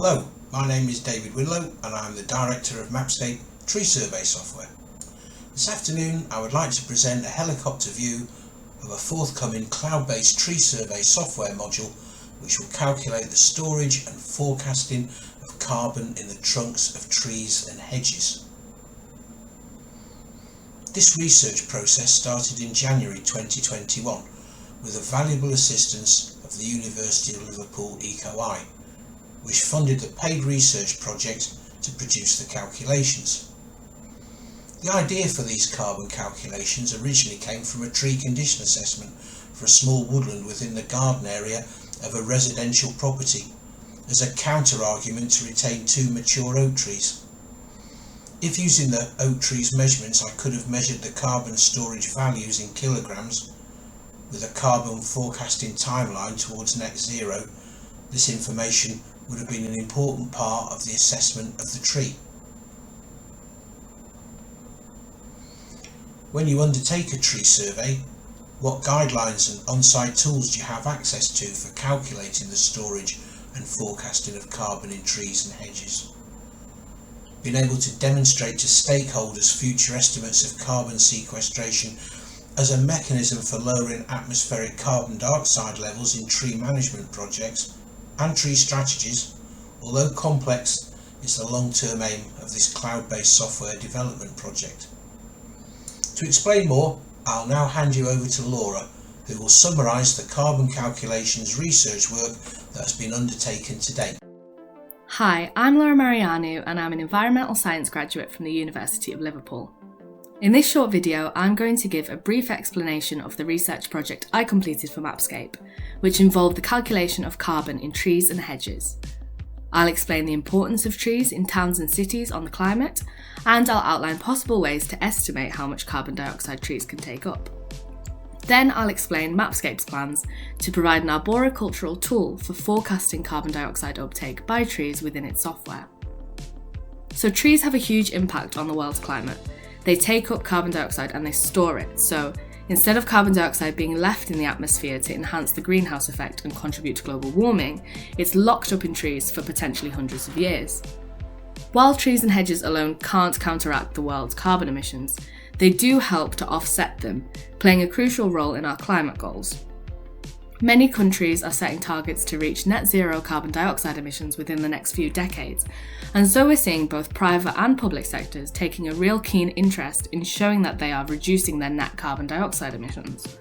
Hello, my name is David Winlow and I'm the Director of Mapscape Tree Survey Software. This afternoon I would like to present a helicopter view of a forthcoming cloud-based tree survey software module which will calculate the storage and forecasting of carbon in the trunks of trees and hedges. This research process started in January 2021 with the valuable assistance of the University of Liverpool EcoEye, which funded the paid research project to produce the calculations. The idea for these carbon calculations originally came from a tree condition assessment for a small woodland within the garden area of a residential property as a counter-argument to retain 2 mature oak trees. If using the oak trees measurements I could have measured the carbon storage values in kilograms with a carbon forecasting timeline towards net zero, this information would have been an important part of the assessment of the tree. When you undertake a tree survey, what guidelines and on-site tools do you have access to for calculating the storage and forecasting of carbon in trees and hedges? Being able to demonstrate to stakeholders future estimates of carbon sequestration as a mechanism for lowering atmospheric carbon dioxide levels in tree management projects and tree strategies, although complex, is the long-term aim of this cloud-based software development project. To explain more, I'll now hand you over to Laura, who will summarise the carbon calculations research work that has been undertaken to date. Hi, I'm Laura Marianu and I'm an environmental science graduate from the University of Liverpool. In this short video, I'm going to give a brief explanation of the research project I completed for Mapscape, which involved the calculation of carbon in trees and hedges. I'll explain the importance of trees in towns and cities on the climate, and I'll outline possible ways to estimate how much carbon dioxide trees can take up. Then I'll explain Mapscape's plans to provide an arboricultural tool for forecasting carbon dioxide uptake by trees within its software. So trees have a huge impact on the world's climate. They take up carbon dioxide and they store it, so instead of carbon dioxide being left in the atmosphere to enhance the greenhouse effect and contribute to global warming, it's locked up in trees for potentially hundreds of years. While trees and hedges alone can't counteract the world's carbon emissions, they do help to offset them, playing a crucial role in our climate goals. Many countries are setting targets to reach net zero carbon dioxide emissions within the next few decades, and so we're seeing both private and public sectors taking a real keen interest in showing that they are reducing their net carbon dioxide emissions.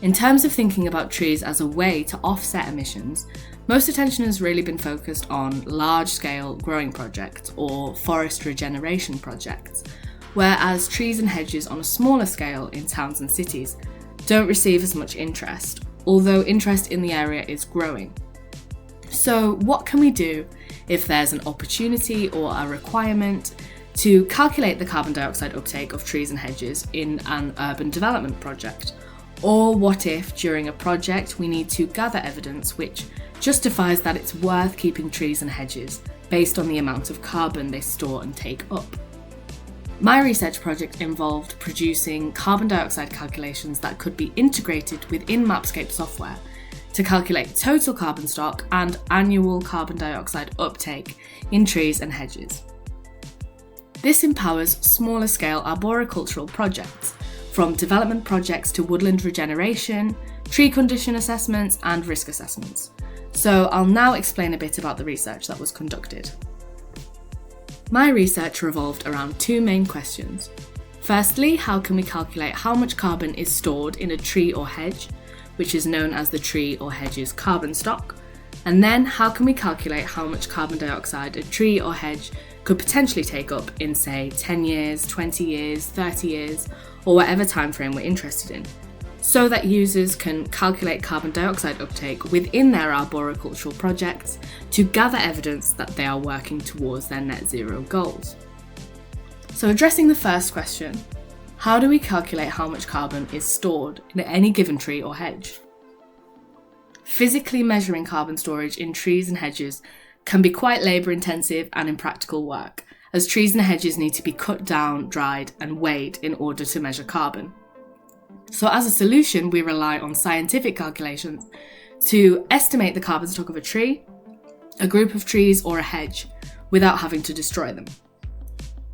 In terms of thinking about trees as a way to offset emissions, most attention has really been focused on large-scale growing projects or forest regeneration projects, whereas trees and hedges on a smaller scale in towns and cities don't receive as much interest, although interest in the area is growing. So what can we do if there's an opportunity or a requirement to calculate the carbon dioxide uptake of trees and hedges in an urban development project? Or what if during a project we need to gather evidence which justifies that it's worth keeping trees and hedges based on the amount of carbon they store and take up? My research project involved producing carbon dioxide calculations that could be integrated within Mapscape software to calculate total carbon stock and annual carbon dioxide uptake in trees and hedges. This empowers smaller scale arboricultural projects, from development projects to woodland regeneration, tree condition assessments and risk assessments. So I'll now explain a bit about the research that was conducted. My research revolved around 2 main questions. Firstly, how can we calculate how much carbon is stored in a tree or hedge, which is known as the tree or hedge's carbon stock? And then, how can we calculate how much carbon dioxide a tree or hedge could potentially take up in, say, 10 years, 20 years, 30 years, or whatever time frame we're interested in, so that users can calculate carbon dioxide uptake within their arboricultural projects to gather evidence that they are working towards their net zero goals. So addressing the first question, how do we calculate how much carbon is stored in any given tree or hedge? Physically measuring carbon storage in trees and hedges can be quite labour intensive and impractical work, as trees and hedges need to be cut down, dried and weighed in order to measure carbon. So as a solution, we rely on scientific calculations to estimate the carbon stock of a tree a group of trees or a hedge without having to destroy them.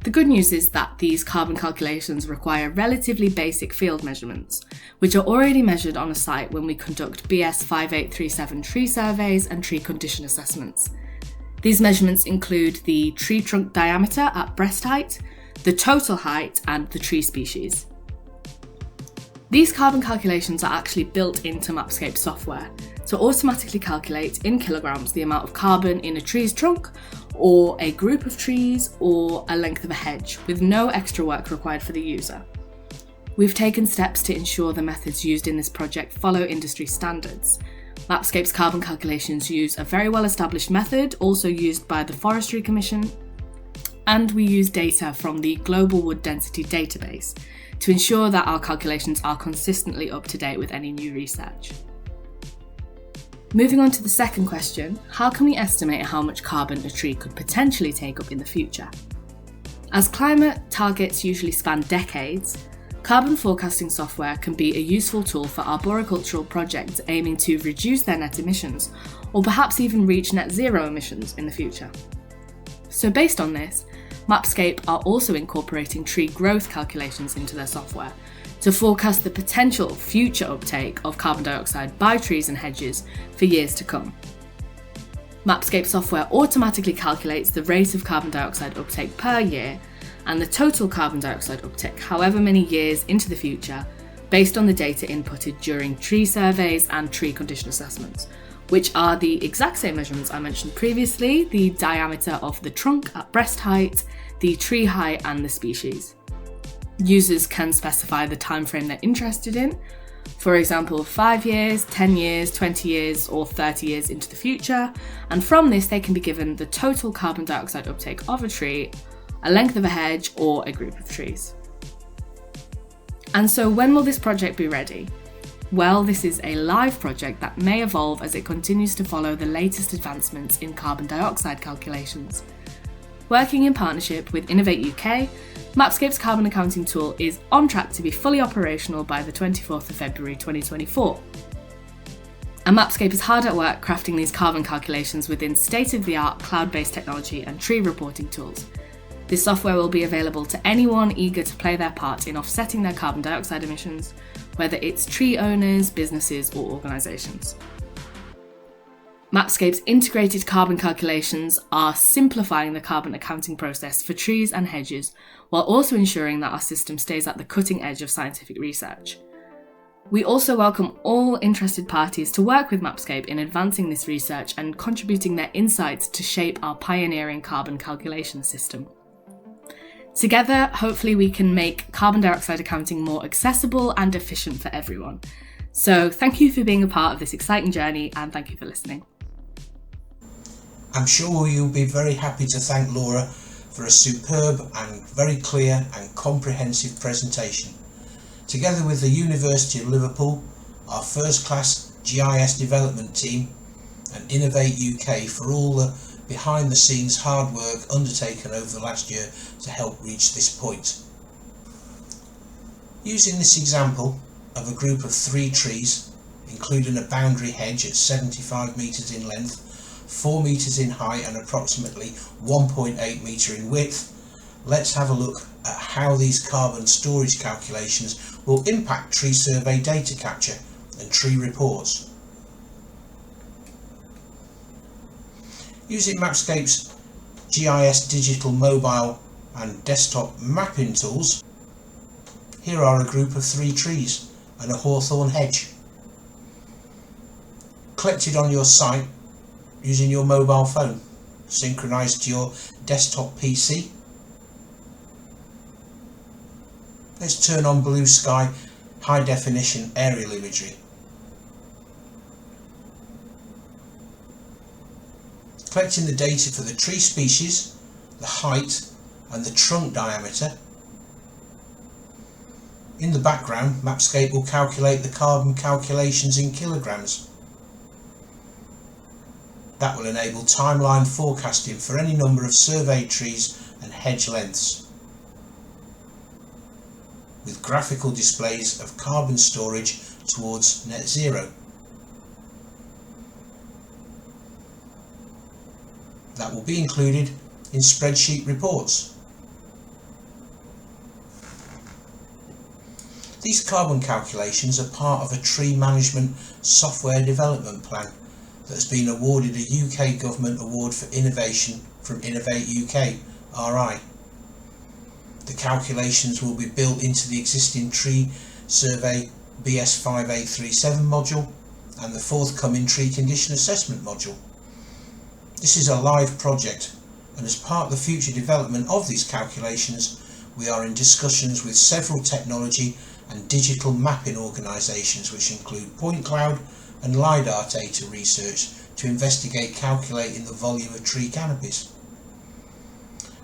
The good news is that these carbon calculations require relatively basic field measurements, which are already measured on a site when we conduct BS 5837 tree surveys and tree condition assessments. These measurements include the tree trunk diameter at breast height, the total height, and the tree species. These carbon calculations are actually built into Mapscape software to automatically calculate in kilograms the amount of carbon in a tree's trunk, or a group of trees, or a length of a hedge, with no extra work required for the user. We've taken steps to ensure the methods used in this project follow industry standards. Mapscape's carbon calculations use a very well-established method, also used by the Forestry Commission, and we use data from the Global Wood Density Database to ensure that our calculations are consistently up to date with any new research. Moving on to the second question, how can we estimate how much carbon a tree could potentially take up in the future? As climate targets usually span decades, carbon forecasting software can be a useful tool for arboricultural projects aiming to reduce their net emissions, or perhaps even reach net zero emissions in the future. So based on this, Mapscape are also incorporating tree growth calculations into their software to forecast the potential future uptake of carbon dioxide by trees and hedges for years to come. Mapscape software automatically calculates the rate of carbon dioxide uptake per year and the total carbon dioxide uptake however many years into the future, based on the data inputted during tree surveys and tree condition assessments, which are the exact same measurements I mentioned previously: the diameter of the trunk at breast height, the tree height, and the species. Users can specify the timeframe they're interested in, for example 5 years, 10 years, 20 years, or 30 years into the future, and from this they can be given the total carbon dioxide uptake of a tree, a length of a hedge, or a group of trees. And so when will this project be ready? Well, this is a live project that may evolve as it continues to follow the latest advancements in carbon dioxide calculations. Working in partnership with Innovate UK, Mapscape's carbon accounting tool is on track to be fully operational by the 24th of February 2024. And Mapscape is hard at work crafting these carbon calculations within state-of-the-art cloud-based technology and tree reporting tools. This software will be available to anyone eager to play their part in offsetting their carbon dioxide emissions, whether it's tree owners, businesses, or organisations. Mapscape's integrated carbon calculations are simplifying the carbon accounting process for trees and hedges, while also ensuring that our system stays at the cutting edge of scientific research. We also welcome all interested parties to work with Mapscape in advancing this research and contributing their insights to shape our pioneering carbon calculation system. Together, hopefully we can make carbon dioxide accounting more accessible and efficient for everyone. So thank you for being a part of this exciting journey, and thank you for listening. I'm sure you'll be very happy to thank Laura for a superb and very clear and comprehensive presentation. Together with the University of Liverpool, our first-class GIS development team, and Innovate UK for all the behind-the-scenes hard work undertaken over the last year to help reach this point. Using this example of a group of 3 trees, including a boundary hedge at 75 metres in length, 4 metres in height and approximately 1.8 metre in width, let's have a look at how these carbon storage calculations will impact tree survey data capture and tree reports. Using Mapscape's GIS digital mobile and desktop mapping tools, here are a group of 3 trees and a hawthorn hedge. Collected on your site using your mobile phone, synchronised to your desktop PC. Let's turn on blue sky high definition aerial imagery. Collecting the data for the tree species, the height and the trunk diameter. In the background, Mapscape will calculate the carbon calculations in kilograms. That will enable timeline forecasting for any number of surveyed trees and hedge lengths, with graphical displays of carbon storage towards net zero. that will be included in spreadsheet reports. These carbon calculations are part of a tree management software development plan that has been awarded a UK Government Award for Innovation from Innovate UK RI. The calculations will be built into the existing Tree Survey BS5837 module and the forthcoming Tree Condition Assessment module. This is a live project, and as part of the future development of these calculations, we are in discussions with several technology and digital mapping organisations which include point cloud and LiDAR data research to investigate calculating the volume of tree canopies.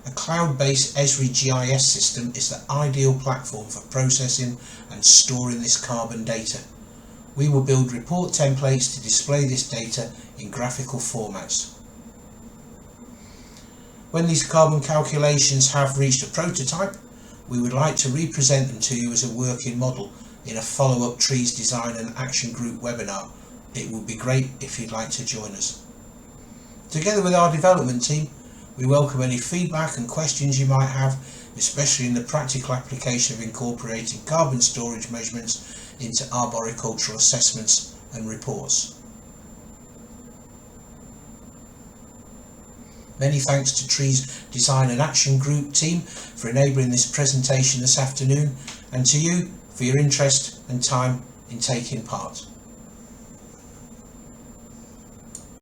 A cloud-based Esri GIS system is the ideal platform for processing and storing this carbon data. We will build report templates to display this data in graphical formats. When these carbon calculations have reached a prototype, we would like to represent them to you as a working model in a follow-up Trees Design and Action Group webinar. It would be great if you'd like to join us. Together with our development team, we welcome any feedback and questions you might have, especially in the practical application of incorporating carbon storage measurements into arboricultural assessments and reports. Many thanks to Trees Design and Action Group team for enabling this presentation this afternoon, and to you for your interest and time in taking part.